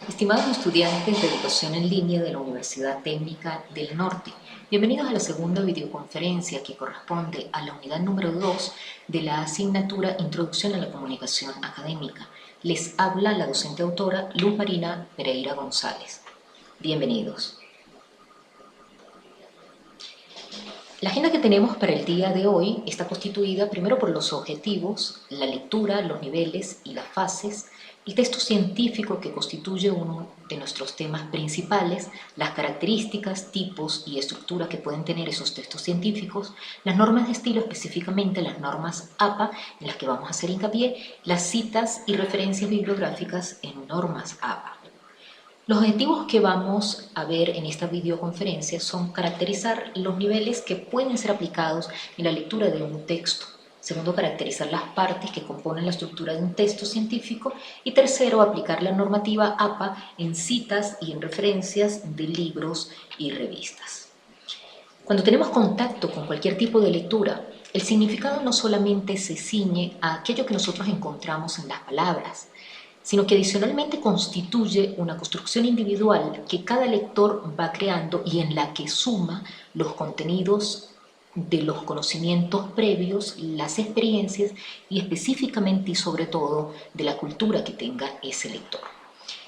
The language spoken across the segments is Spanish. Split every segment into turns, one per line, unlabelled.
Estimados estudiantes de Educación en Línea de la Universidad Técnica del Norte, bienvenidos a la segunda videoconferencia que corresponde a la unidad número 2 de la asignatura Introducción a la Comunicación Académica. Les habla la docente autora Luz Marina Pereira González. Bienvenidos. La agenda que tenemos para el día de hoy está constituida primero por los objetivos, la lectura, los niveles y las fases, el texto científico que constituye uno de nuestros temas principales, las características, tipos y estructura que pueden tener esos textos científicos, las normas de estilo, específicamente las normas APA, en las que vamos a hacer hincapié, las citas y referencias bibliográficas en normas APA. Los objetivos que vamos a ver en esta videoconferencia son caracterizar los niveles que pueden ser aplicados en la lectura de un texto. Segundo, caracterizar las partes que componen la estructura de un texto científico. Y tercero, aplicar la normativa APA en citas y en referencias de libros y revistas. Cuando tenemos contacto con cualquier tipo de lectura, el significado no solamente se ciñe a aquello que nosotros encontramos en las palabras, sino que adicionalmente constituye una construcción individual que cada lector va creando y en la que suma los contenidos de los conocimientos previos, las experiencias y específicamente y sobre todo de la cultura que tenga ese lector.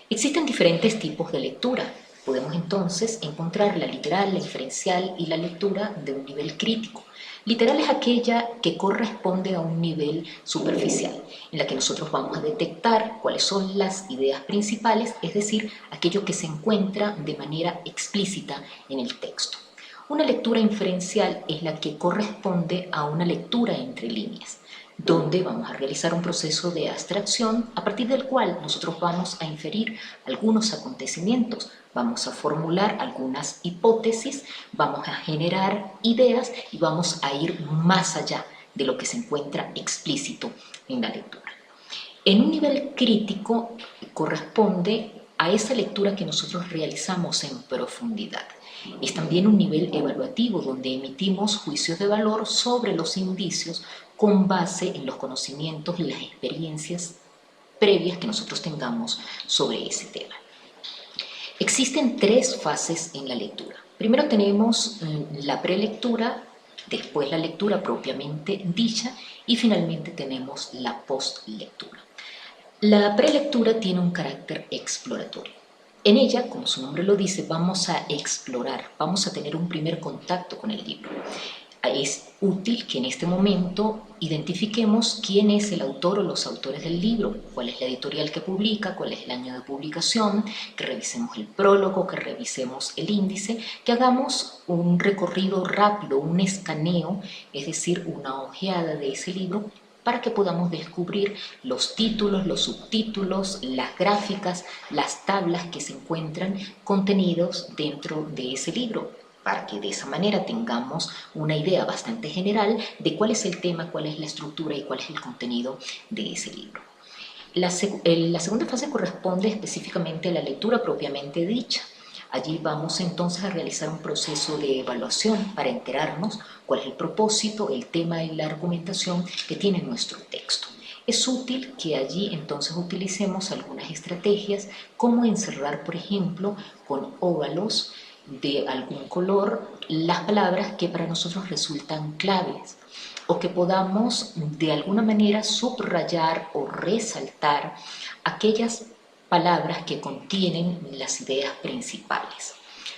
Existen diferentes tipos de lectura. Podemos entonces encontrar la literal, la inferencial y la lectura de un nivel crítico. Literal es aquella que corresponde a un nivel superficial, en la que nosotros vamos a detectar cuáles son las ideas principales, es decir, aquello que se encuentra de manera explícita en el texto. Una lectura inferencial es la que corresponde a una lectura entre líneas, donde vamos a realizar un proceso de abstracción a partir del cual nosotros vamos a inferir algunos acontecimientos, vamos a formular algunas hipótesis, vamos a generar ideas y vamos a ir más allá de lo que se encuentra explícito en la lectura. En un nivel crítico corresponde a esa lectura que nosotros realizamos en profundidad. Es también un nivel evaluativo donde emitimos juicios de valor sobre los indicios con base en los conocimientos y las experiencias previas que nosotros tengamos sobre ese tema. Existen tres fases en la lectura. Primero tenemos la prelectura, después la lectura propiamente dicha y finalmente tenemos la postlectura. La prelectura tiene un carácter exploratorio. En ella, como su nombre lo dice, vamos a explorar, vamos a tener un primer contacto con el libro. Es útil que en este momento identifiquemos quién es el autor o los autores del libro, cuál es la editorial que publica, cuál es el año de publicación, que revisemos el prólogo, que revisemos el índice, que hagamos un recorrido rápido, un escaneo, es decir, una ojeada de ese libro para que podamos descubrir los títulos, los subtítulos, las gráficas, las tablas que se encuentran contenidos dentro de ese libro, para que de esa manera tengamos una idea bastante general de cuál es el tema, cuál es la estructura y cuál es el contenido de ese libro. La segunda fase corresponde específicamente a la lectura propiamente dicha. Allí vamos entonces a realizar un proceso de evaluación para enterarnos cuál es el propósito, el tema y la argumentación que tiene nuestro texto. Es útil que allí entonces utilicemos algunas estrategias como encerrar, por ejemplo, con óvalos de algún color las palabras que para nosotros resultan claves o que podamos de alguna manera subrayar o resaltar aquellas palabras que contienen las ideas principales.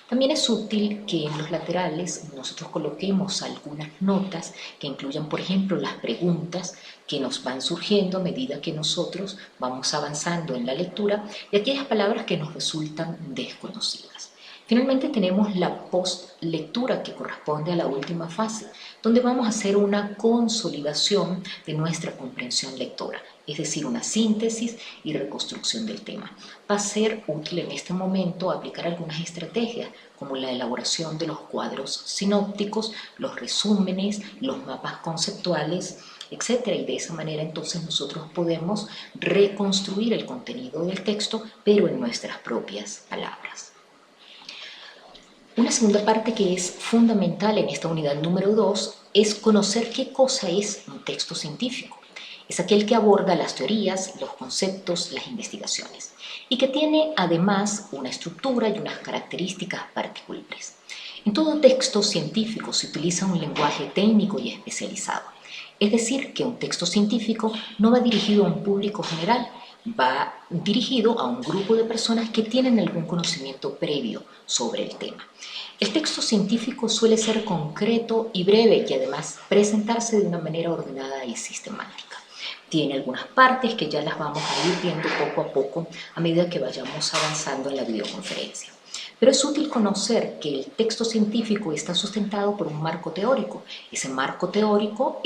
También es útil que en los laterales nosotros coloquemos algunas notas que incluyan, por ejemplo, las preguntas que nos van surgiendo a medida que nosotros vamos avanzando en la lectura y aquellas palabras que nos resultan desconocidas. Finalmente tenemos la postlectura que corresponde a la última fase, donde vamos a hacer una consolidación de nuestra comprensión lectora, es decir, una síntesis y reconstrucción del tema. Va a ser útil en este momento aplicar algunas estrategias, como la elaboración de los cuadros sinópticos, los resúmenes, los mapas conceptuales, etcétera. Y de esa manera entonces nosotros podemos reconstruir el contenido del texto, pero en nuestras propias palabras. Una segunda parte que es fundamental en esta unidad número 2 es conocer qué cosa es un texto científico. Es aquel que aborda las teorías, los conceptos, las investigaciones y que tiene además una estructura y unas características particulares. En todo texto científico se utiliza un lenguaje técnico y especializado. Es decir, que un texto científico no va dirigido a un público general, va dirigido a un grupo de personas que tienen algún conocimiento previo sobre el tema. El texto científico suele ser concreto y breve y además presentarse de una manera ordenada y sistemática. Tiene algunas partes que ya las vamos a ir viendo poco a poco a medida que vayamos avanzando en la videoconferencia. Pero es útil conocer que el texto científico está sustentado por un marco teórico. Ese marco teórico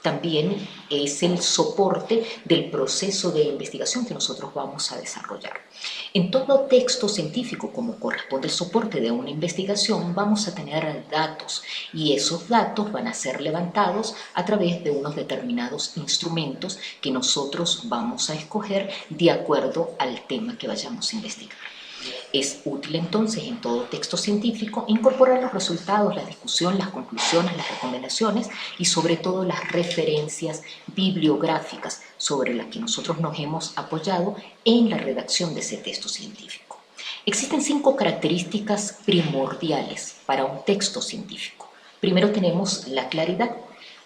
también es el soporte del proceso de investigación que nosotros vamos a desarrollar. En todo texto científico, como corresponde el soporte de una investigación, vamos a tener datos y esos datos van a ser levantados a través de unos determinados instrumentos que nosotros vamos a escoger de acuerdo al tema que vayamos a investigar. Es útil entonces en todo texto científico incorporar los resultados, la discusión, las conclusiones, las recomendaciones y sobre todo las referencias bibliográficas sobre las que nosotros nos hemos apoyado en la redacción de ese texto científico. Existen 5 características primordiales para un texto científico. Primero tenemos la claridad.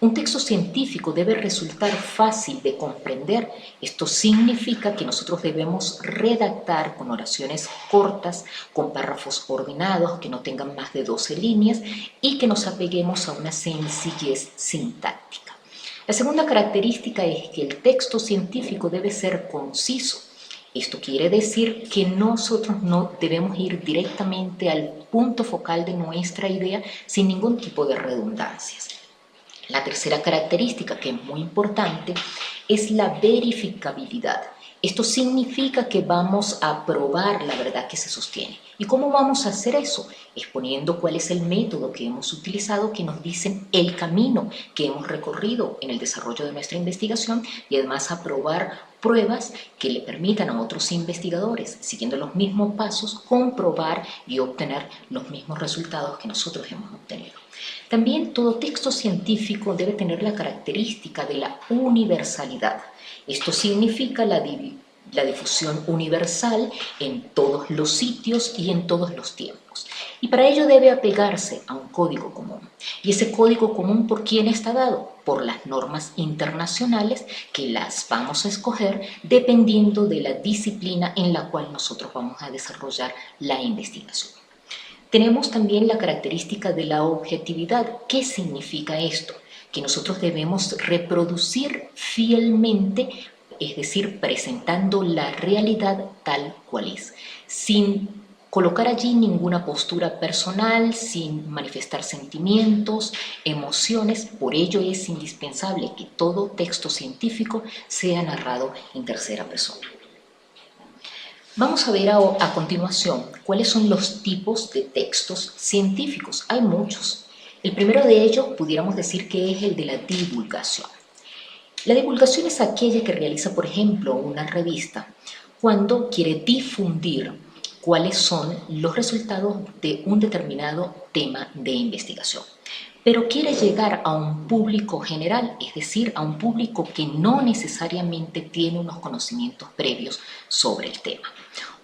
Un texto científico debe resultar fácil de comprender. Esto significa que nosotros debemos redactar con oraciones cortas, con párrafos ordenados que no tengan más de 12 líneas y que nos apeguemos a una sencillez sintáctica. La segunda característica es que el texto científico debe ser conciso. Esto quiere decir que nosotros no debemos ir directamente al punto focal de nuestra idea sin ningún tipo de redundancias. La tercera característica, que es muy importante, es la verificabilidad. Esto significa que vamos a probar la verdad que se sostiene. ¿Y cómo vamos a hacer eso? Exponiendo cuál es el método que hemos utilizado, que nos dicen el camino que hemos recorrido en el desarrollo de nuestra investigación y además a probar pruebas que le permitan a otros investigadores, siguiendo los mismos pasos, comprobar y obtener los mismos resultados que nosotros hemos obtenido. También todo texto científico debe tener la característica de la universalidad. Esto significa la difusión universal en todos los sitios y en todos los tiempos. Y para ello debe apegarse a un código común. ¿Y ese código común por quién está dado? Por las normas internacionales que las vamos a escoger dependiendo de la disciplina en la cual nosotros vamos a desarrollar la investigación. Tenemos también la característica de la objetividad. ¿Qué significa esto? Que nosotros debemos reproducir fielmente, es decir, presentando la realidad tal cual es, sin colocar allí ninguna postura personal, sin manifestar sentimientos, emociones. Por ello es indispensable que todo texto científico sea narrado en tercera persona. Vamos a ver a continuación cuáles son los tipos de textos científicos. Hay muchos. El primero de ellos pudiéramos decir que es el de la divulgación. La divulgación es aquella que realiza, por ejemplo, una revista cuando quiere difundir cuáles son los resultados de un determinado tema de investigación. Pero quiere llegar a un público general, es decir, a un público que no necesariamente tiene unos conocimientos previos sobre el tema.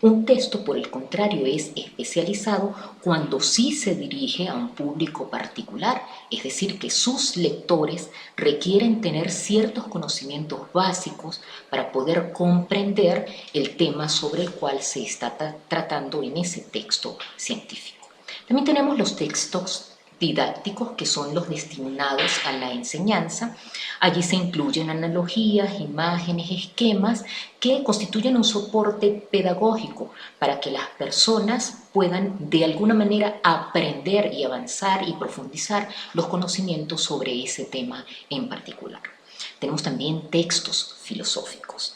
Un texto, por el contrario, es especializado cuando sí se dirige a un público particular, es decir, que sus lectores requieren tener ciertos conocimientos básicos para poder comprender el tema sobre el cual se está tratando en ese texto científico. También tenemos los textos didácticos, que son los destinados a la enseñanza. Allí se incluyen analogías, imágenes, esquemas que constituyen un soporte pedagógico para que las personas puedan de alguna manera aprender y avanzar y profundizar los conocimientos sobre ese tema en particular. Tenemos también textos filosóficos.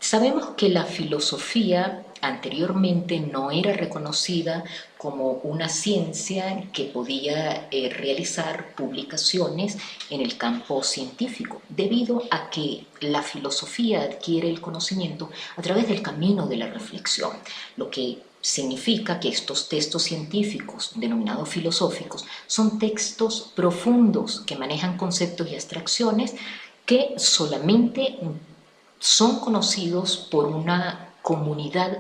Sabemos que la filosofía anteriormente no era reconocida como una ciencia que podía realizar publicaciones en el campo científico, debido a que la filosofía adquiere el conocimiento a través del camino de la reflexión, lo que significa que estos textos científicos, denominados filosóficos, son textos profundos que manejan conceptos y abstracciones que solamente son conocidos por una comunidad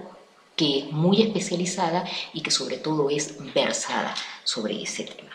que es muy especializada y que sobre todo es versada sobre ese tema.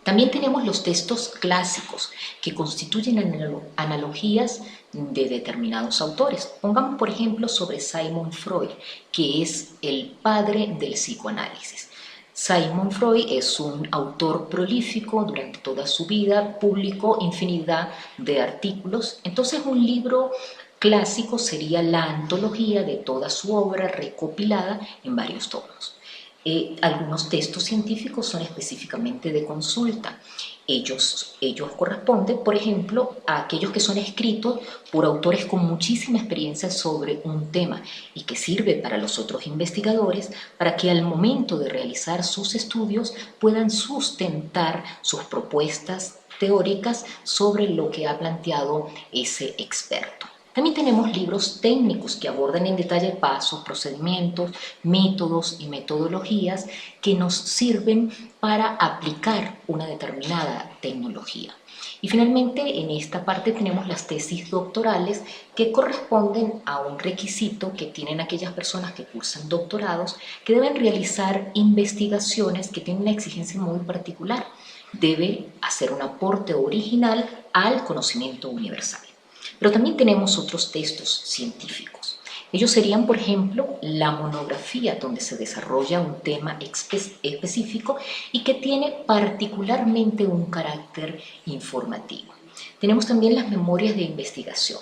También tenemos los textos clásicos que constituyen analogías de determinados autores. Pongamos por ejemplo sobre Sigmund Freud, que es el padre del psicoanálisis. Sigmund Freud es un autor prolífico, durante toda su vida publicó infinidad de artículos. Entonces un libro clásico sería la antología de toda su obra recopilada en varios tomos. Algunos textos científicos son específicamente de consulta. Ellos corresponden, por ejemplo, a aquellos que son escritos por autores con muchísima experiencia sobre un tema y que sirve para los otros investigadores para que al momento de realizar sus estudios puedan sustentar sus propuestas teóricas sobre lo que ha planteado ese experto. También tenemos libros técnicos que abordan en detalle pasos, procedimientos, métodos y metodologías que nos sirven para aplicar una determinada tecnología. Y finalmente, en esta parte tenemos las tesis doctorales que corresponden a un requisito que tienen aquellas personas que cursan doctorados, que deben realizar investigaciones que tienen una exigencia muy particular. Debe hacer un aporte original al conocimiento universal. Pero también tenemos otros textos científicos. Ellos serían, por ejemplo, la monografía, donde se desarrolla un tema específico y que tiene particularmente un carácter informativo. Tenemos también las memorias de investigación.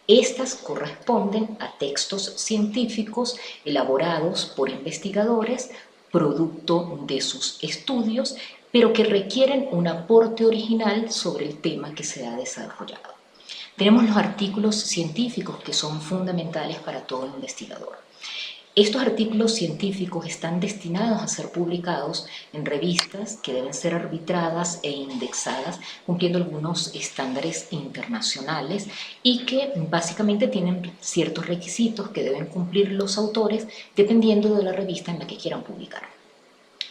Estas corresponden a textos científicos elaborados por investigadores, producto de sus estudios, pero que requieren un aporte original sobre el tema que se ha desarrollado. Tenemos los artículos científicos que son fundamentales para todo investigador. Estos artículos científicos están destinados a ser publicados en revistas que deben ser arbitradas e indexadas cumpliendo algunos estándares internacionales y que básicamente tienen ciertos requisitos que deben cumplir los autores dependiendo de la revista en la que quieran publicar.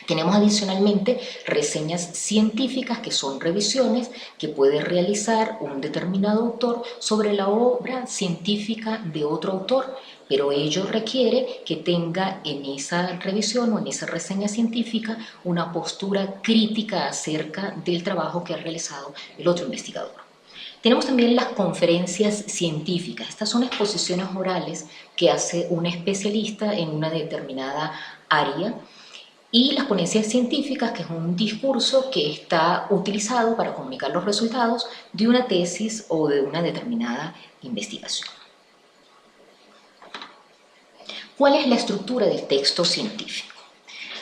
Tenemos adicionalmente reseñas científicas, que son revisiones que puede realizar un determinado autor sobre la obra científica de otro autor, pero ello requiere que tenga en esa revisión o en esa reseña científica una postura crítica acerca del trabajo que ha realizado el otro investigador. Tenemos también las conferencias científicas. Estas son exposiciones orales que hace un especialista en una determinada área. Y las ponencias científicas, que es un discurso que está utilizado para comunicar los resultados de una tesis o de una determinada investigación. ¿Cuál es la estructura del texto científico?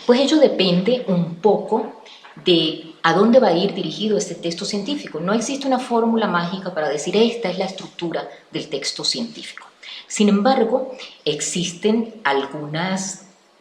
Pues ello depende un poco de a dónde va a ir dirigido este texto científico. No existe una fórmula mágica para decir esta es la estructura del texto científico. Sin embargo, existen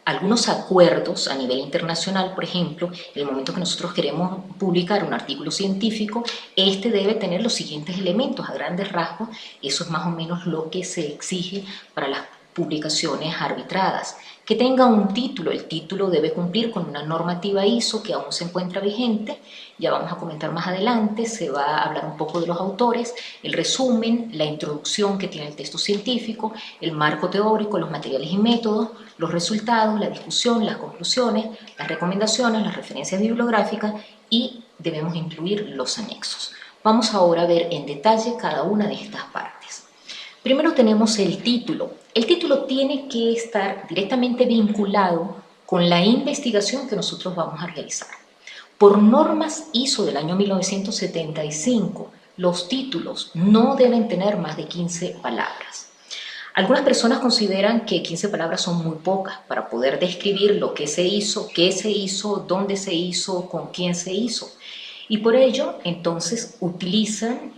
algunos acuerdos a nivel internacional. Por ejemplo, en el momento que nosotros queremos publicar un artículo científico, este debe tener los siguientes elementos a grandes rasgos. Eso es más o menos lo que se exige para las publicaciones arbitradas. Que tenga un título, el título debe cumplir con una normativa ISO que aún se encuentra vigente, ya vamos a comentar más adelante, se va a hablar un poco de los autores, el resumen, la introducción que tiene el texto científico, el marco teórico, los materiales y métodos, los resultados, la discusión, las conclusiones, las recomendaciones, las referencias bibliográficas y debemos incluir los anexos. Vamos ahora a ver en detalle cada una de estas partes. Primero tenemos el título. El título tiene que estar directamente vinculado con la investigación que nosotros vamos a realizar. Por normas ISO del año 1975, los títulos no deben tener más de 15 palabras. Algunas personas consideran que 15 palabras son muy pocas para poder describir lo que se hizo, qué se hizo, dónde se hizo, con quién se hizo. Y por ello, entonces, utilizan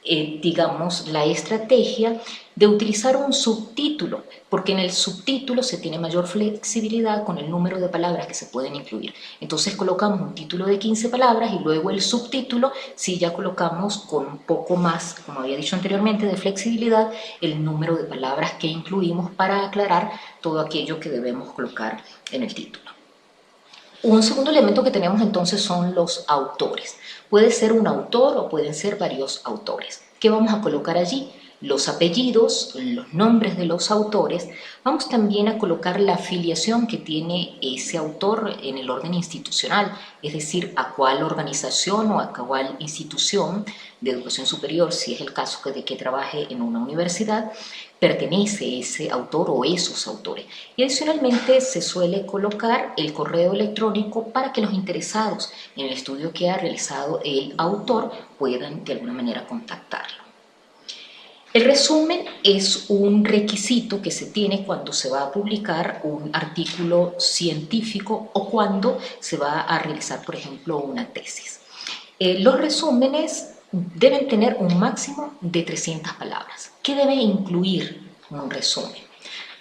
digamos, la estrategia de utilizar un subtítulo, porque en el subtítulo se tiene mayor flexibilidad con el número de palabras que se pueden incluir. Entonces colocamos un título de 15 palabras y luego el subtítulo, si ya colocamos con un poco más, como había dicho anteriormente, de flexibilidad, el número de palabras que incluimos para aclarar todo aquello que debemos colocar en el título. Un segundo elemento que tenemos entonces son los autores. Puede ser un autor o pueden ser varios autores. ¿Qué vamos a colocar allí? Los apellidos, los nombres de los autores. Vamos también a colocar la afiliación que tiene ese autor en el orden institucional, es decir, a cuál organización o a cuál institución de educación superior, si es el caso de que trabaje en una universidad, pertenece ese autor o esos autores. Y adicionalmente se suele colocar el correo electrónico para que los interesados en el estudio que ha realizado el autor puedan de alguna manera contactarlo. El resumen es un requisito que se tiene cuando se va a publicar un artículo científico o cuando se va a realizar, por ejemplo, una tesis. Los resúmenes deben tener un máximo de 300 palabras. ¿Qué debe incluir un resumen?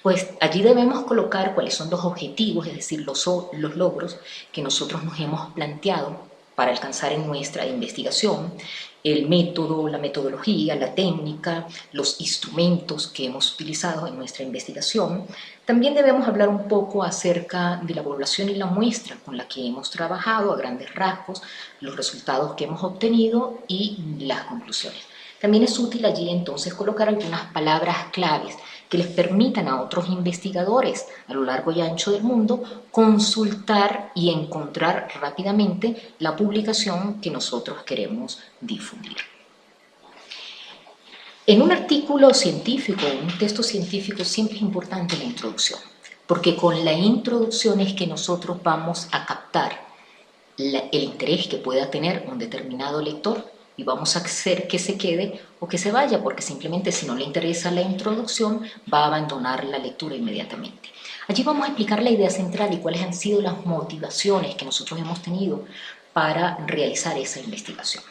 Pues allí debemos colocar cuáles son los objetivos, es decir, los logros que nosotros nos hemos planteado para alcanzar en nuestra investigación, el método, la metodología, la técnica, los instrumentos que hemos utilizado en nuestra investigación. También debemos hablar un poco acerca de la población y la muestra con la que hemos trabajado a grandes rasgos, los resultados que hemos obtenido y las conclusiones. También es útil allí entonces colocar algunas palabras claves que les permitan a otros investigadores a lo largo y ancho del mundo consultar y encontrar rápidamente la publicación que nosotros queremos difundir. En un artículo científico, un texto científico, siempre es importante la introducción, porque con la introducción es que nosotros vamos a captar el interés que pueda tener un determinado lector y vamos a hacer que se quede o que se vaya, porque simplemente si no le interesa la introducción va a abandonar la lectura inmediatamente. Allí vamos a explicar la idea central y cuáles han sido las motivaciones que nosotros hemos tenido para realizar esa investigación.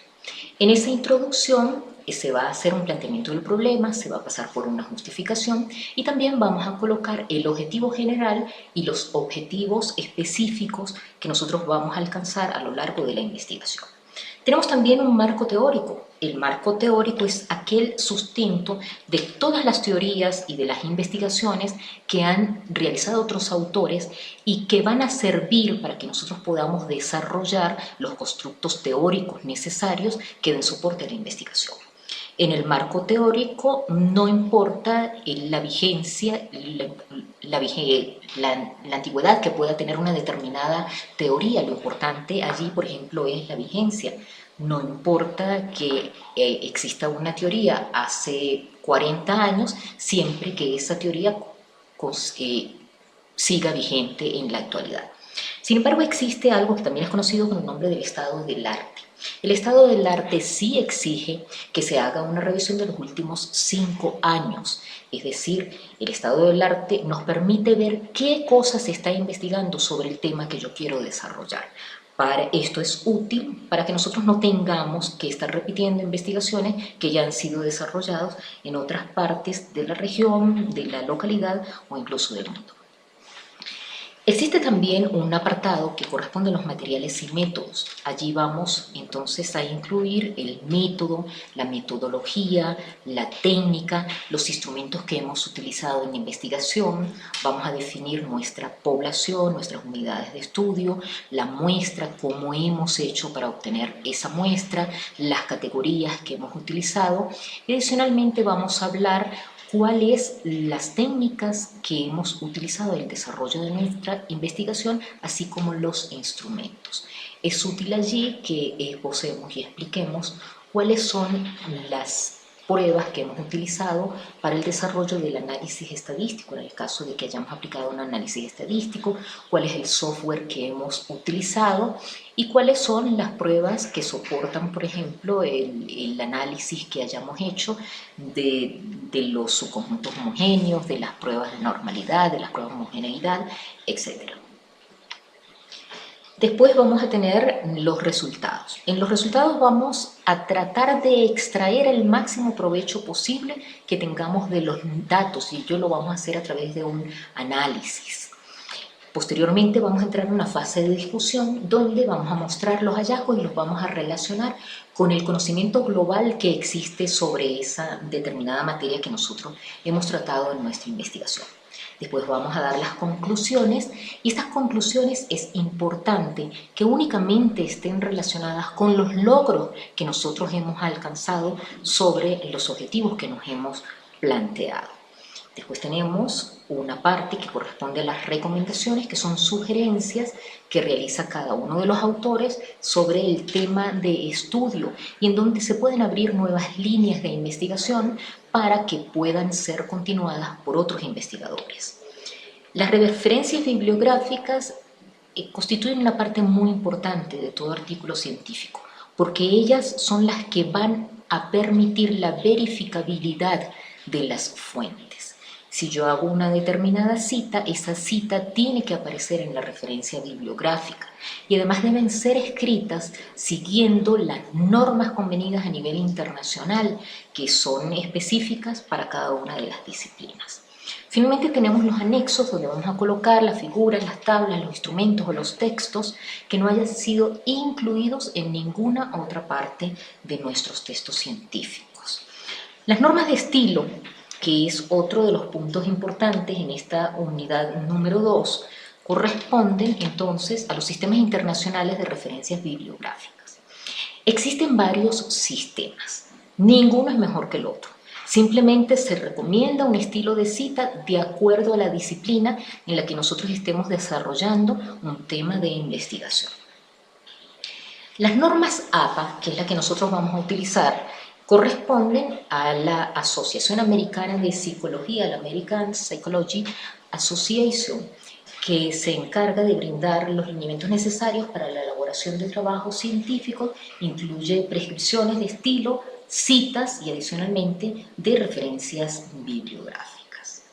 En esa introducción se va a hacer un planteamiento del problema, se va a pasar por una justificación y también vamos a colocar el objetivo general y los objetivos específicos que nosotros vamos a alcanzar a lo largo de la investigación. Tenemos también un marco teórico. El marco teórico es aquel sustento de todas las teorías y de las investigaciones que han realizado otros autores y que van a servir para que nosotros podamos desarrollar los constructos teóricos necesarios que den soporte a la investigación. En el marco teórico no importa la vigencia, la antigüedad que pueda tener una determinada teoría. Lo importante allí, por ejemplo, es la vigencia. No importa que exista una teoría hace 40 años, siempre que esa teoría siga vigente en la actualidad. Sin embargo, existe algo que también es conocido con el nombre del estado del arte. El estado del arte sí exige que se haga una revisión de los últimos 5 años. Es decir, el estado del arte nos permite ver qué cosas se está investigando sobre el tema que yo quiero desarrollar. Esto es útil para que nosotros no tengamos que estar repitiendo investigaciones que ya han sido desarrolladas en otras partes de la región, de la localidad o incluso del mundo. Existe también un apartado que corresponde a los materiales y métodos. Allí vamos entonces a incluir el método, la metodología, la técnica, los instrumentos que hemos utilizado en investigación. Vamos a definir nuestra población, nuestras unidades de estudio, la muestra, cómo hemos hecho para obtener esa muestra, las categorías que hemos utilizado. Y adicionalmente vamos a hablar cuáles las técnicas que hemos utilizado en el desarrollo de nuestra investigación, así como los instrumentos. Es útil allí que esbocemos y expliquemos cuáles son las pruebas que hemos utilizado para el desarrollo del análisis estadístico, en el caso de que hayamos aplicado un análisis estadístico, cuál es el software que hemos utilizado y cuáles son las pruebas que soportan, por ejemplo, el análisis que hayamos hecho de los subconjuntos homogéneos, de las pruebas de normalidad, de las pruebas de homogeneidad, etc. Después vamos a tener los resultados. En los resultados vamos a tratar de extraer el máximo provecho posible que tengamos de los datos y ello lo vamos a hacer a través de un análisis. Posteriormente vamos a entrar en una fase de discusión donde vamos a mostrar los hallazgos y los vamos a relacionar con el conocimiento global que existe sobre esa determinada materia que nosotros hemos tratado en nuestra investigación. Después vamos a dar las conclusiones y estas conclusiones es importante que únicamente estén relacionadas con los logros que nosotros hemos alcanzado sobre los objetivos que nos hemos planteado. Después tenemos una parte que corresponde a las recomendaciones, que son sugerencias que realiza cada uno de los autores sobre el tema de estudio y en donde se pueden abrir nuevas líneas de investigación para que puedan ser continuadas por otros investigadores. Las referencias bibliográficas constituyen una parte muy importante de todo artículo científico, porque ellas son las que van a permitir la verificabilidad de las fuentes. Si yo hago una determinada cita, esa cita tiene que aparecer en la referencia bibliográfica y además deben ser escritas siguiendo las normas convenidas a nivel internacional que son específicas para cada una de las disciplinas. Finalmente tenemos los anexos donde vamos a colocar las figuras, las tablas, los instrumentos o los textos que no hayan sido incluidos en ninguna otra parte de nuestros textos científicos. Las normas de estilo, que es otro de los puntos importantes en esta unidad número 2, corresponden entonces a los sistemas internacionales de referencias bibliográficas. Existen varios sistemas, ninguno es mejor que el otro. Simplemente se recomienda un estilo de cita de acuerdo a la disciplina en la que nosotros estemos desarrollando un tema de investigación. Las normas APA, que es la que nosotros vamos a utilizar, corresponden a la Asociación Americana de Psicología, la American Psychology Association, que se encarga de brindar los lineamientos necesarios para la elaboración de trabajos científicos, incluye prescripciones de estilo, citas y adicionalmente de referencias bibliográficas.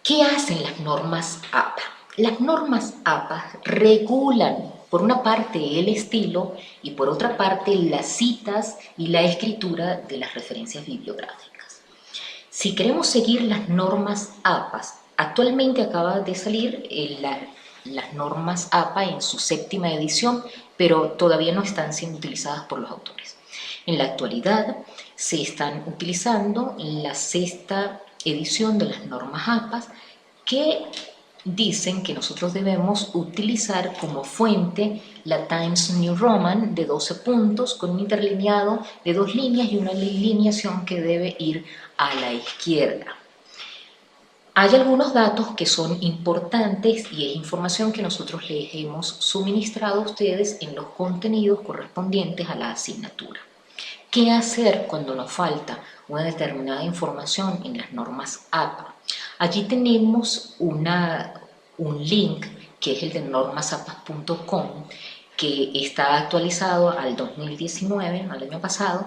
¿Qué hacen las normas APA? Las normas APA regulan por una parte el estilo y por otra parte las citas y la escritura de las referencias bibliográficas. Si queremos seguir las normas APA, actualmente acaba de salir las normas APA en su 7ª edición, pero todavía no están siendo utilizadas por los autores. En la actualidad se están utilizando la 6ª edición de las normas APA que dicen que nosotros debemos utilizar como fuente la Times New Roman de 12 puntos con un interlineado de 2 líneas y una alineación que debe ir a la izquierda. Hay algunos datos que son importantes y es información que nosotros les hemos suministrado a ustedes en los contenidos correspondientes a la asignatura. ¿Qué hacer cuando nos falta una determinada información en las normas APA? Allí tenemos un link que es el de normasapas.com que está actualizado al 2019, al año pasado,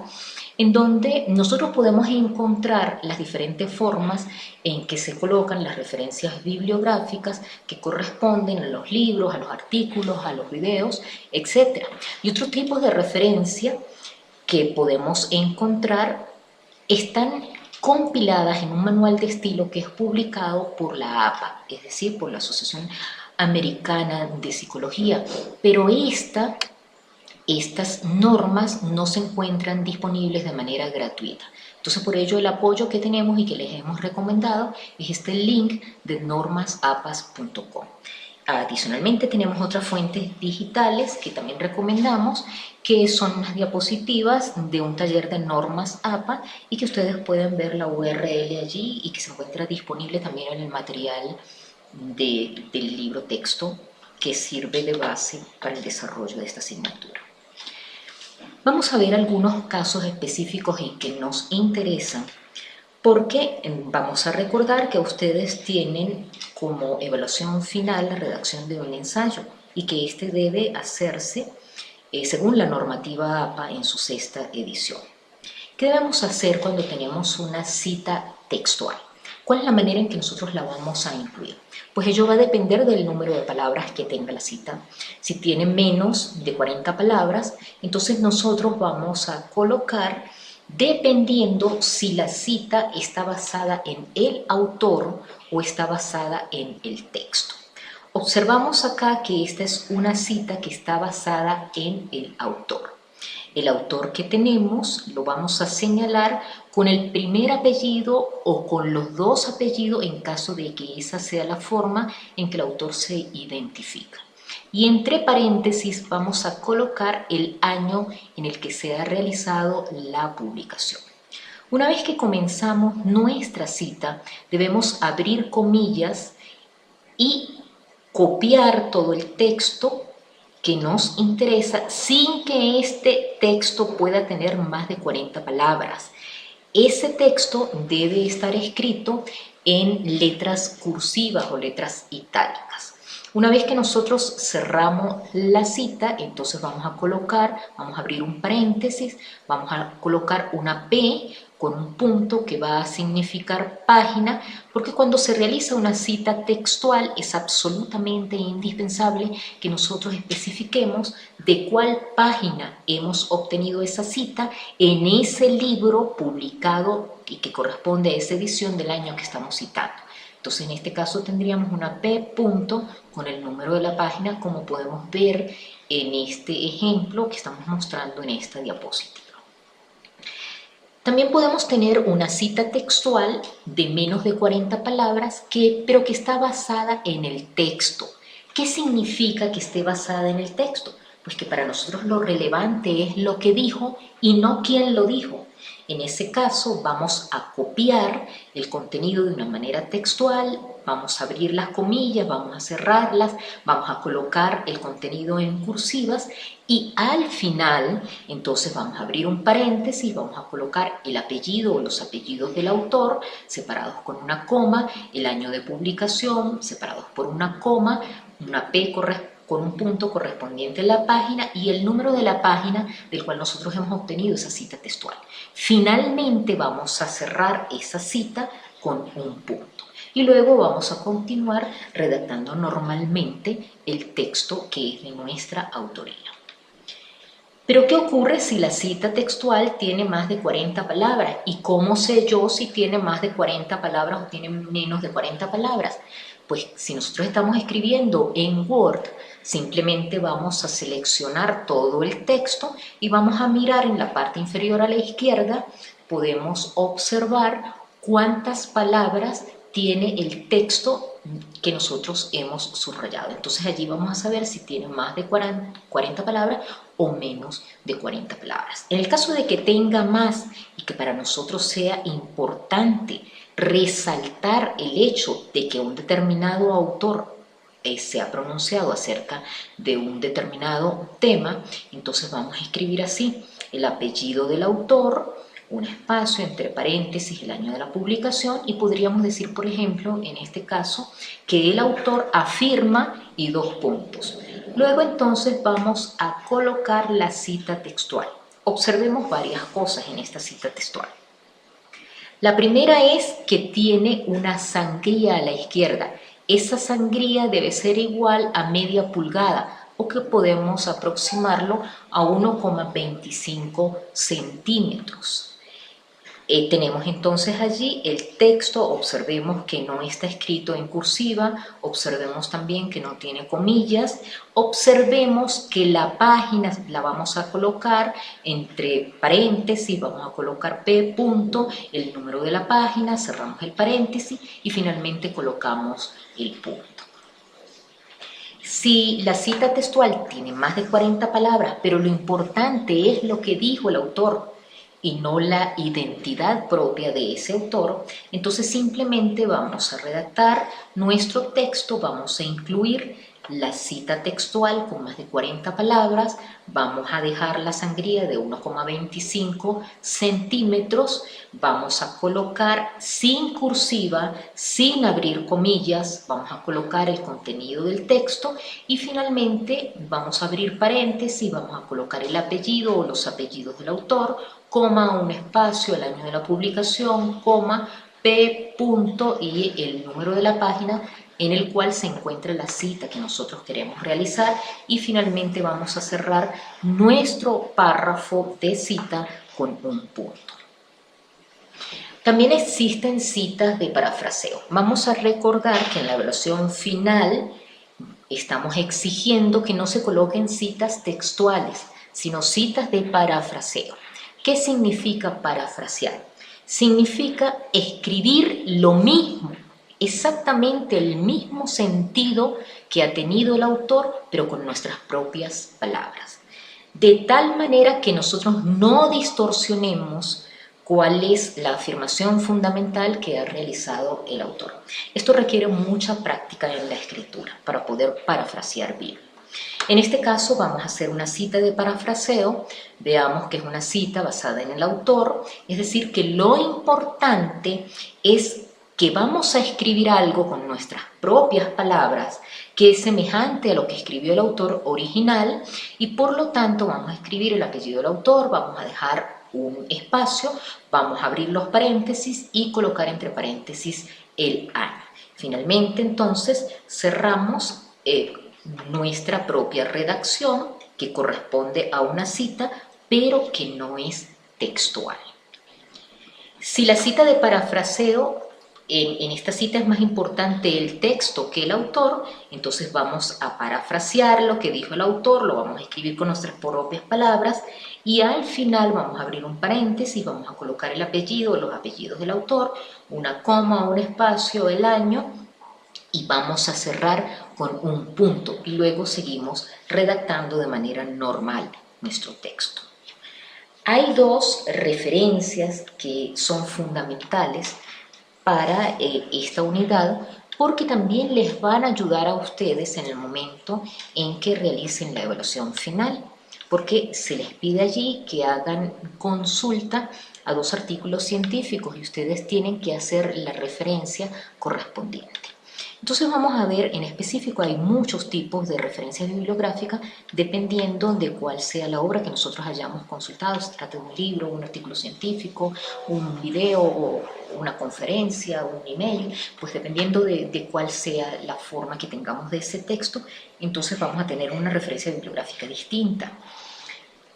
en donde nosotros podemos encontrar las diferentes formas en que se colocan las referencias bibliográficas que corresponden a los libros, a los artículos, a los videos, etc. Y otros tipos de referencia que podemos encontrar están compiladas en un manual de estilo que es publicado por la APA, es decir, por la Asociación Americana de Psicología, pero estas normas no se encuentran disponibles de manera gratuita. Entonces, por ello, el apoyo que tenemos y que les hemos recomendado es este link de normasapas.com. Adicionalmente, tenemos otras fuentes digitales que también recomendamos, que son unas diapositivas de un taller de normas APA y que ustedes pueden ver la URL allí y que se encuentra disponible también en el material del libro texto que sirve de base para el desarrollo de esta asignatura. Vamos a ver algunos casos específicos y que nos interesan porque vamos a recordar que ustedes tienen como evaluación final la redacción de un ensayo y que este debe hacerse según la normativa APA en su 6ª edición. ¿Qué debemos hacer cuando tenemos una cita textual? ¿Cuál es la manera en que nosotros la vamos a incluir? Pues ello va a depender del número de palabras que tenga la cita. Si tiene menos de 40 palabras, entonces nosotros vamos a colocar dependiendo si la cita está basada en el autor o está basada en el texto. Observamos acá que esta es una cita que está basada en el autor. El autor que tenemos lo vamos a señalar con el primer apellido o con los dos apellidos en caso de que esa sea la forma en que el autor se identifica. Y entre paréntesis vamos a colocar el año en el que se ha realizado la publicación. Una vez que comenzamos nuestra cita, debemos abrir comillas y copiar todo el texto que nos interesa sin que este texto pueda tener más de 40 palabras. Ese texto debe estar escrito en letras cursivas o letras itálicas. Una vez que nosotros cerramos la cita, entonces vamos a abrir un paréntesis, vamos a colocar una P con un punto que va a significar página, porque cuando se realiza una cita textual es absolutamente indispensable que nosotros especifiquemos de cuál página hemos obtenido esa cita en ese libro publicado y que corresponde a esa edición del año que estamos citando. Entonces, en este caso tendríamos una P punto con el número de la página, como podemos ver en este ejemplo que estamos mostrando en esta diapositiva. También podemos tener una cita textual de menos de 40 palabras, pero que está basada en el texto. ¿Qué significa que esté basada en el texto? Pues que para nosotros lo relevante es lo que dijo y no quién lo dijo. En ese caso vamos a copiar el contenido de una manera textual, vamos a abrir las comillas, vamos a cerrarlas, vamos a colocar el contenido en cursivas y al final entonces vamos a abrir un paréntesis, vamos a colocar el apellido o los apellidos del autor separados con una coma, el año de publicación separados por una coma, una P con un punto correspondiente a la página y el número de la página del cual nosotros hemos obtenido esa cita textual. Finalmente vamos a cerrar esa cita con un punto y luego vamos a continuar redactando normalmente el texto que es de nuestra autoría. Pero ¿qué ocurre si la cita textual tiene más de 40 palabras? ¿Y cómo sé yo si tiene más de 40 palabras o tiene menos de 40 palabras? Pues si nosotros estamos escribiendo en Word, simplemente vamos a seleccionar todo el texto y vamos a mirar en la parte inferior a la izquierda, podemos observar cuántas palabras tiene el texto que nosotros hemos subrayado. Entonces allí vamos a saber si tiene más de 40 palabras o menos de 40 palabras. En el caso de que tenga más y que para nosotros sea importante resaltar el hecho de que un determinado autor se ha pronunciado acerca de un determinado tema, entonces vamos a escribir así: el apellido del autor, un espacio entre paréntesis, el año de la publicación, y podríamos decir, por ejemplo, en este caso, que el autor afirma y dos puntos. Luego entonces vamos a colocar la cita textual. Observemos varias cosas en esta cita textual. La primera es que tiene una sangría a la izquierda. Esa sangría debe ser igual a media pulgada o que podemos aproximarlo a 1,25 centímetros. Tenemos entonces allí el texto, observemos que no está escrito en cursiva, observemos también que no tiene comillas, observemos que la página la vamos a colocar entre paréntesis, vamos a colocar P punto, el número de la página, cerramos el paréntesis y finalmente colocamos el punto. Si la cita textual tiene más de 40 palabras, pero lo importante es lo que dijo el autor, y no la identidad propia de ese autor, entonces simplemente vamos a redactar nuestro texto, vamos a incluir la cita textual con más de 40 palabras, vamos a dejar la sangría de 1,25 centímetros, vamos a colocar sin cursiva, sin abrir comillas, vamos a colocar el contenido del texto y finalmente vamos a abrir paréntesis, vamos a colocar el apellido o los apellidos del autor, coma, un espacio, el año de la publicación, coma, P punto y el número de la página en el cual se encuentra la cita que nosotros queremos realizar y finalmente vamos a cerrar nuestro párrafo de cita con un punto. También existen citas de parafraseo. Vamos a recordar que en la evaluación final estamos exigiendo que no se coloquen citas textuales, sino citas de parafraseo. ¿Qué significa parafrasear? Significa escribir lo mismo, exactamente el mismo sentido que ha tenido el autor, pero con nuestras propias palabras. De tal manera que nosotros no distorsionemos cuál es la afirmación fundamental que ha realizado el autor. Esto requiere mucha práctica en la escritura para poder parafrasear bien. En este caso vamos a hacer una cita de parafraseo. Veamos que es una cita basada en el autor, es decir, que lo importante es que vamos a escribir algo con nuestras propias palabras que es semejante a lo que escribió el autor original y por lo tanto vamos a escribir el apellido del autor, vamos a dejar un espacio, vamos a abrir los paréntesis y colocar entre paréntesis el año. Finalmente, entonces, cerramos nuestra propia redacción que corresponde a una cita, pero que no es textual. Si la cita de parafraseo, en esta cita es más importante el texto que el autor, entonces vamos a parafrasear lo que dijo el autor, lo vamos a escribir con nuestras propias palabras y al final vamos a abrir un paréntesis, vamos a colocar el apellido o los apellidos del autor, una coma, un espacio, el año y vamos a cerrar con un punto y luego seguimos redactando de manera normal nuestro texto. Hay dos referencias que son fundamentales para esta unidad porque también les van a ayudar a ustedes en el momento en que realicen la evaluación final, porque se les pide allí que hagan consulta a dos artículos científicos y ustedes tienen que hacer la referencia correspondiente. Entonces vamos a ver en específico, hay muchos tipos de referencias bibliográficas dependiendo de cuál sea la obra que nosotros hayamos consultado, se trata de un libro, un artículo científico, un video o una conferencia, un email, pues dependiendo de cuál sea la forma que tengamos de ese texto, entonces vamos a tener una referencia bibliográfica distinta.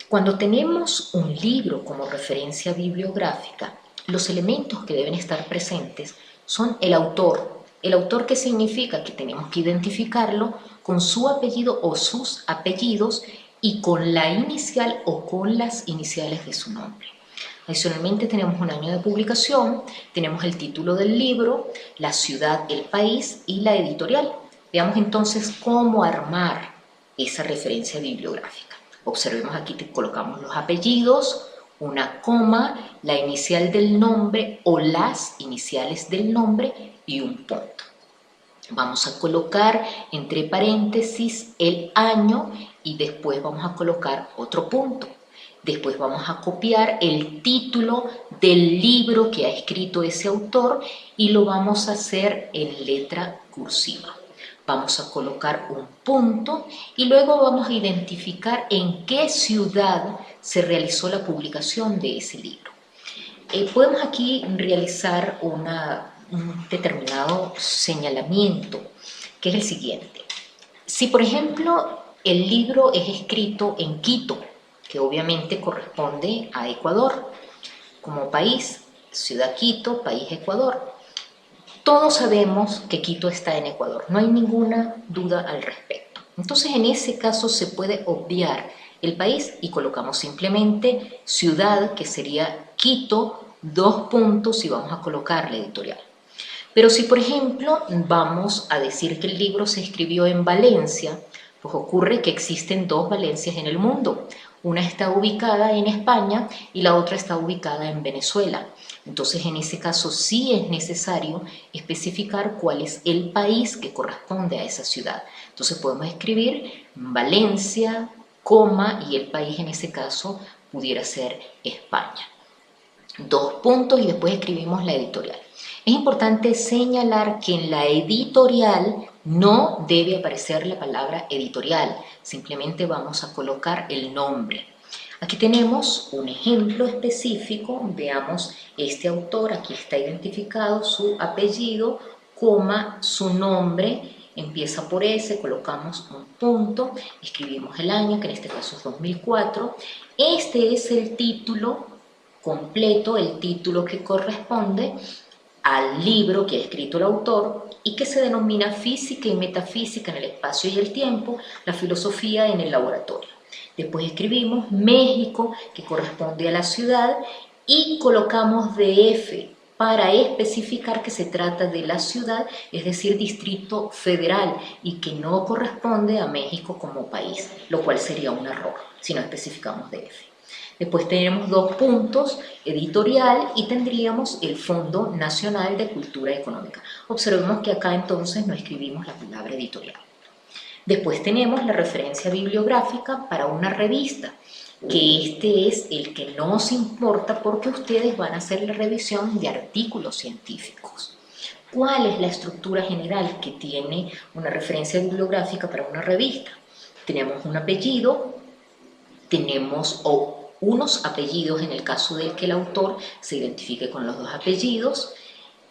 Cuando tenemos un libro como referencia bibliográfica, los elementos que deben estar presentes son el autor. ¿El autor qué significa? Que tenemos que identificarlo con su apellido o sus apellidos y con la inicial o con las iniciales de su nombre. Adicionalmente tenemos un año de publicación, tenemos el título del libro, la ciudad, el país y la editorial. Veamos entonces cómo armar esa referencia bibliográfica. Observemos aquí que colocamos los apellidos, una coma, la inicial del nombre o las iniciales del nombre y un punto. Vamos a colocar entre paréntesis el año y después vamos a colocar otro punto. Después vamos a copiar el título del libro que ha escrito ese autor y lo vamos a hacer en letra cursiva. Vamos a colocar un punto y luego vamos a identificar en qué ciudad se realizó la publicación de ese libro. Podemos aquí realizar un determinado señalamiento, que es el siguiente. Si, por ejemplo, el libro es escrito en Quito, que obviamente corresponde a Ecuador, como país, ciudad Quito, país Ecuador. Todos sabemos que Quito está en Ecuador, no hay ninguna duda al respecto. Entonces, en ese caso se puede obviar el país y colocamos simplemente ciudad, que sería Quito, dos puntos y vamos a colocar la editorial. Pero si, por ejemplo, vamos a decir que el libro se escribió en Valencia, pues ocurre que existen dos Valencias en el mundo. Una está ubicada en España y la otra está ubicada en Venezuela. Entonces, en ese caso sí es necesario especificar cuál es el país que corresponde a esa ciudad. Entonces podemos escribir Valencia, coma, y el país en ese caso pudiera ser España. Dos puntos y después escribimos la editorial. Es importante señalar que en la editorial no debe aparecer la palabra editorial, simplemente vamos a colocar el nombre. Aquí tenemos un ejemplo específico, veamos este autor, aquí está identificado su apellido, coma, su nombre, empieza por S, colocamos un punto, escribimos el año, que en este caso es 2004. Este es el título completo, el título que corresponde al libro que ha escrito el autor y que se denomina Física y Metafísica en el espacio y el tiempo, la filosofía en el laboratorio. Después escribimos México, que corresponde a la ciudad, y colocamos DF para especificar que se trata de la ciudad, es decir, Distrito Federal, y que no corresponde a México como país, lo cual sería un error si no especificamos DF. Después tenemos dos puntos, editorial, y tendríamos el Fondo Nacional de Cultura Económica. Observemos que acá entonces no escribimos la palabra editorial. Después tenemos la referencia bibliográfica para una revista, que este es el que nos importa porque ustedes van a hacer la revisión de artículos científicos. ¿Cuál es la estructura general que tiene una referencia bibliográfica para una revista? Tenemos un apellido, tenemos unos apellidos en el caso de que el autor se identifique con los dos apellidos.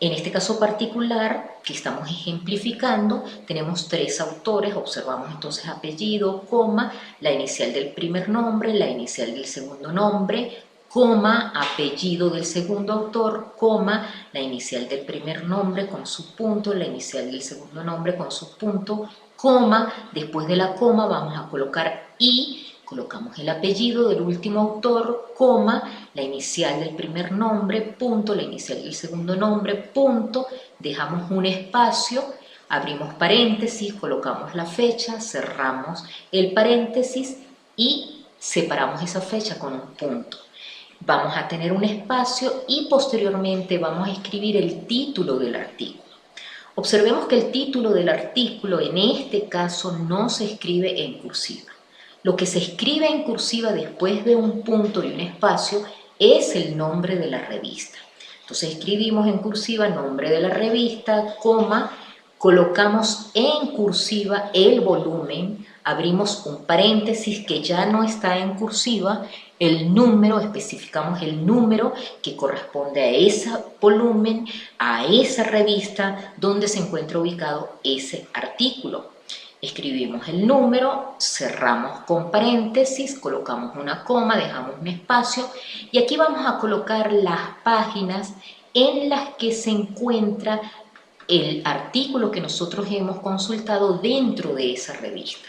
En este caso particular que estamos ejemplificando, tenemos tres autores, observamos entonces apellido, coma, la inicial del primer nombre, la inicial del segundo nombre, coma, apellido del segundo autor, coma, la inicial del primer nombre con su punto, la inicial del segundo nombre con su punto, coma, después de la coma vamos a colocar i, colocamos el apellido del último autor, coma, la inicial del primer nombre, punto, la inicial del segundo nombre, punto, dejamos un espacio, abrimos paréntesis, colocamos la fecha, cerramos el paréntesis y separamos esa fecha con un punto. Vamos a tener un espacio y posteriormente vamos a escribir el título del artículo. Observemos que el título del artículo en este caso no se escribe en cursiva. Lo que se escribe en cursiva después de un punto y un espacio es el nombre de la revista. Entonces escribimos en cursiva nombre de la revista, coma, colocamos en cursiva el volumen, abrimos un paréntesis que ya no está en cursiva, el número, especificamos el número que corresponde a ese volumen, a esa revista donde se encuentra ubicado ese artículo. Escribimos el número, cerramos con paréntesis, colocamos una coma, dejamos un espacio y aquí vamos a colocar las páginas en las que se encuentra el artículo que nosotros hemos consultado dentro de esa revista.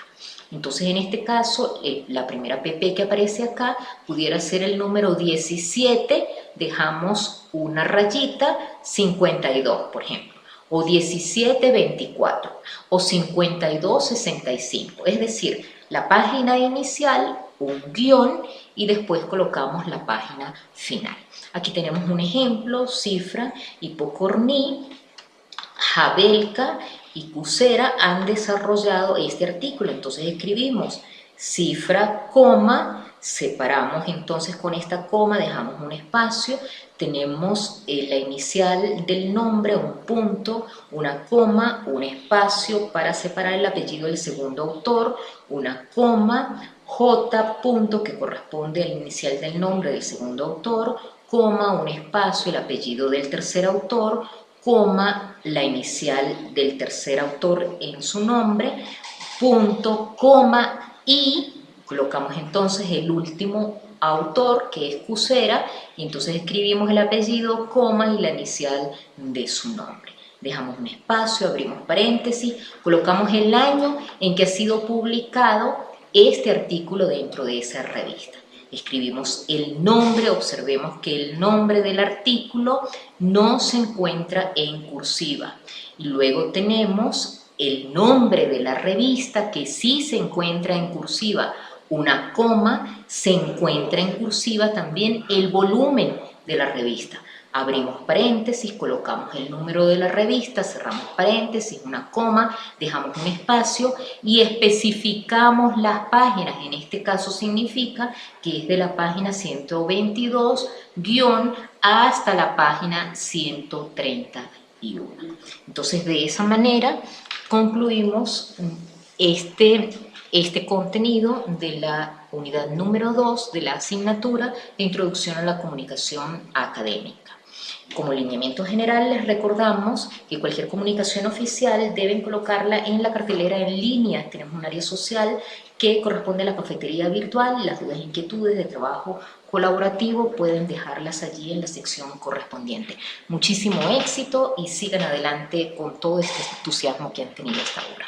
Entonces, en este caso, la primera pp que aparece acá pudiera ser el número 17, dejamos una rayita, 52, por ejemplo, o 1724, o 5265, es decir, la página inicial, un guión, y después colocamos la página final. Aquí tenemos un ejemplo, Cifra y Pokorny, Havelka y Kucera han desarrollado este artículo. Entonces escribimos Cifra, coma, separamos entonces con esta coma, dejamos un espacio, tenemos la inicial del nombre, un punto, una coma, un espacio para separar el apellido del segundo autor, una coma, J punto que corresponde al inicial del nombre del segundo autor, coma, un espacio, el apellido del tercer autor, coma, la inicial del tercer autor en su nombre, punto, coma, y colocamos entonces el último autor, que es Kucera, y entonces escribimos el apellido, coma, y la inicial de su nombre. Dejamos un espacio, abrimos paréntesis, colocamos el año en que ha sido publicado este artículo dentro de esa revista. Escribimos el nombre, observemos que el nombre del artículo no se encuentra en cursiva. Y luego tenemos el nombre de la revista que sí se encuentra en cursiva. Una coma, se encuentra en cursiva también el volumen de la revista. Abrimos paréntesis, colocamos el número de la revista, cerramos paréntesis, una coma, dejamos un espacio y especificamos las páginas. En este caso significa que es de la página 122 guión hasta la página 131. Entonces, de esa manera concluimos este contenido de la unidad número 2 de la asignatura de Introducción a la Comunicación Académica. Como lineamiento general les recordamos que cualquier comunicación oficial deben colocarla en la cartelera en línea. Tenemos un área social que corresponde a la cafetería virtual. Las dudas e inquietudes de trabajo colaborativo pueden dejarlas allí en la sección correspondiente. Muchísimo éxito y sigan adelante con todo este entusiasmo que han tenido hasta ahora.